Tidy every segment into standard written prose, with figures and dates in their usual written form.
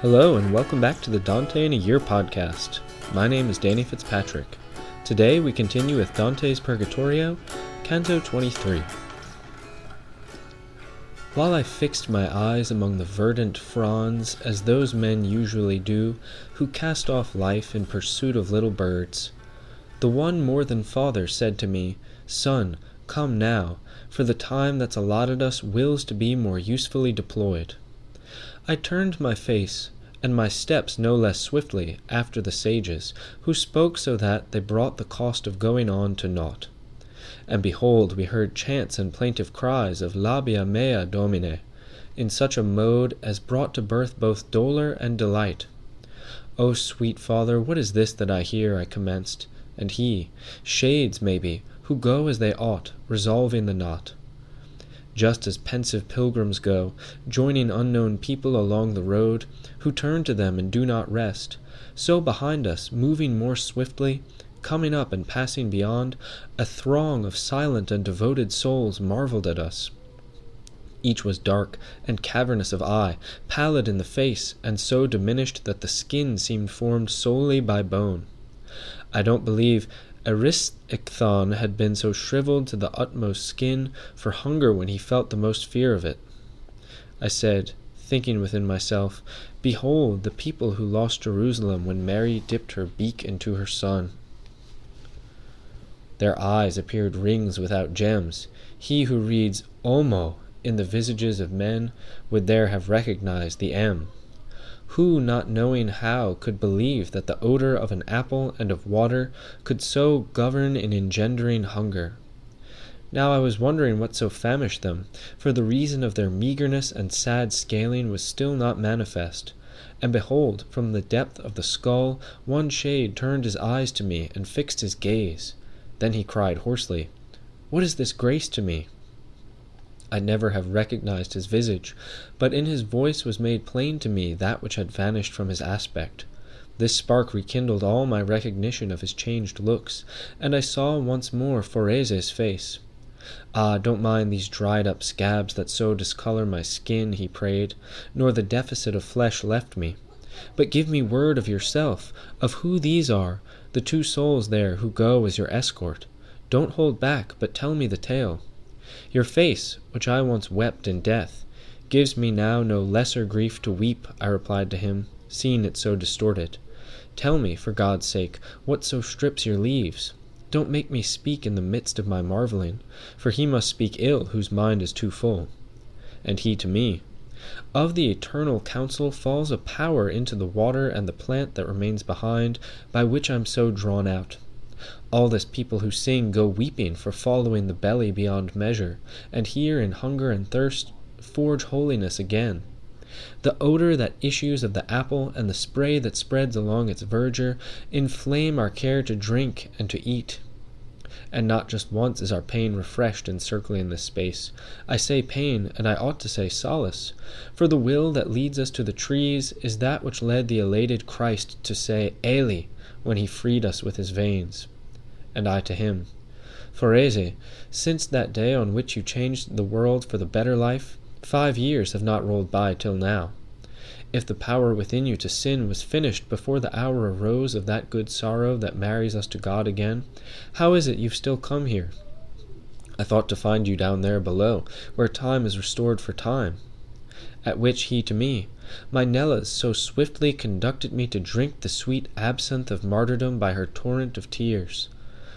Hello and welcome back to the Dante in a Year podcast. My name is Danny Fitzpatrick. Today we continue with Dante's Purgatorio, Canto 23. While I fixed my eyes among the verdant fronds, as those men usually do who cast off life in pursuit of little birds, the one more than father said to me, "Son, come now, for the time that's allotted us wills to be more usefully deployed." I turned my face, and my steps no less swiftly, after the sages, who spoke so that they brought the cost of going on to naught. And behold, we heard chants and plaintive cries of labia mea domine, in such a mode as brought to birth both dolour and delight. "O sweet father, what is this that I hear?" I commenced, and he, "Shades, maybe, who go as they ought, resolving the knot." Just as pensive pilgrims go, joining unknown people along the road, who turn to them and do not rest, so behind us, moving more swiftly, coming up and passing beyond, a throng of silent and devoted souls marveled at us. Each was dark and cavernous of eye, pallid in the face, and so diminished that the skin seemed formed solely by bone. I don't believe XXIII had been so shriveled to the utmost skin for hunger when he felt the most fear of it. I said, thinking within myself, "Behold the people who lost Jerusalem when Mary dipped her beak into her son." Their eyes appeared rings without gems. He who reads "Omo" in the visages of men would there have recognized the M. Who, not knowing how, could believe that the odor of an apple and of water could so govern in engendering hunger? Now I was wondering what so famished them, for the reason of their meagreness and sad scaling was still not manifest. And behold, from the depth of the skull one shade turned his eyes to me and fixed his gaze. Then he cried hoarsely, "What is this grace to me?" I'd never have recognized his visage, but in his voice was made plain to me that which had vanished from his aspect. This spark rekindled all my recognition of his changed looks, and I saw once more Forese's face. "Ah, don't mind these dried-up scabs that so discolor my skin," he prayed, "nor the deficit of flesh left me. But give me word of yourself, of who these are, the two souls there who go as your escort. Don't hold back, but tell me the tale. Your face, which I once wept in death, gives me now no lesser grief to weep," I replied to him, seeing it so distorted. "Tell me, for God's sake, what so strips your leaves? Don't make me speak in the midst of my marveling, for he must speak ill whose mind is too full." And he to me, "Of the eternal counsel falls a power into the water and the plant that remains behind, by which I'm so drawn out. All this people who sing go weeping for following the belly beyond measure, and here in hunger and thirst forge holiness again. The odor that issues of the apple and the spray that spreads along its verdure inflame our care to drink and to eat. And not just once is our pain refreshed in circling this space. I say pain, and I ought to say solace, for the will that leads us to the trees is that which led the elated Christ to say Eli when he freed us with his veins." And I to him, "Forese, since that day on which you changed the world for the better life, 5 years have not rolled by till now. If the power within you to sin was finished before the hour arose of that good sorrow that marries us to God again, how is it you've still come here? I thought to find you down there below, where time is restored for time." At which he to me, "My Nella's so swiftly conducted me to drink the sweet absinthe of martyrdom by her torrent of tears.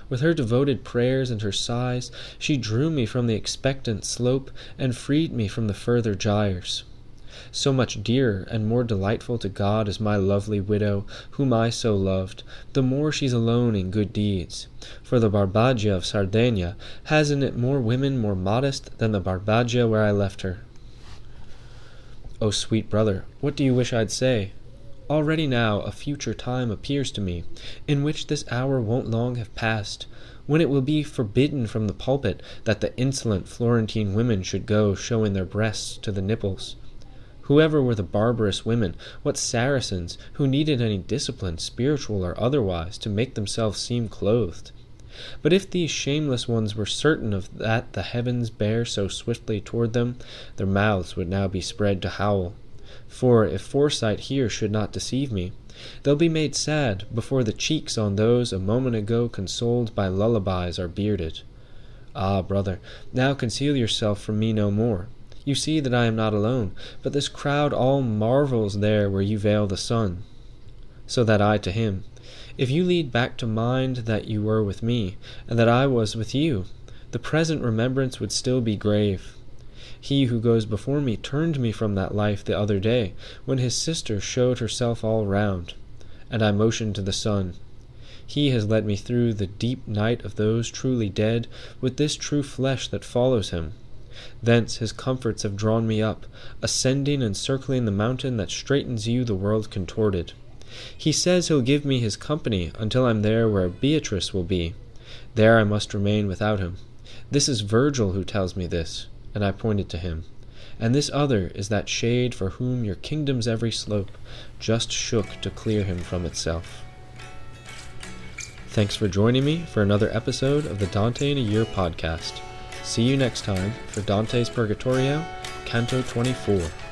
With her devoted prayers and her sighs, she drew me from the expectant slope and freed me from the further gyres. So much dearer and more delightful to God is my lovely widow, whom I so loved, the more she's alone in good deeds. For the Barbagia of Sardinia has in it more women more modest than the Barbagia where I left her." "O sweet brother, what do you wish I'd say? Already now a future time appears to me, in which this hour won't long have passed, when it will be forbidden from the pulpit that the insolent Florentine women should go showing their breasts to the nipples. Whoever were the barbarous women, what Saracens, who needed any discipline, spiritual or otherwise, to make themselves seem clothed? But if these shameless ones were certain of that the heavens bear so swiftly toward them, their mouths would now be spread to howl. For if foresight here should not deceive me, they'll be made sad before the cheeks on those a moment ago consoled by lullabies are bearded. Ah, brother, now conceal yourself from me no more. You see that I am not alone, but this crowd all marvels there where you veil the sun. So that I to him, if you lead back to mind that you were with me, and that I was with you, the present remembrance would still be grave. He who goes before me turned me from that life the other day, when his sister showed herself all round, and I motioned to the sun. He has led me through the deep night of those truly dead, with this true flesh that follows him. Thence his comforts have drawn me up, ascending and circling the mountain that straightens you the world contorted. He says he'll give me his company until I'm there where Beatrice will be. There I must remain without him. This is Virgil who tells me this, and I pointed to him. And this other is that shade for whom your kingdom's every slope just shook to clear him from itself. Thanks for joining me for another episode of the Dante in a Year podcast. See you next time for Dante's Purgatorio, Canto 24.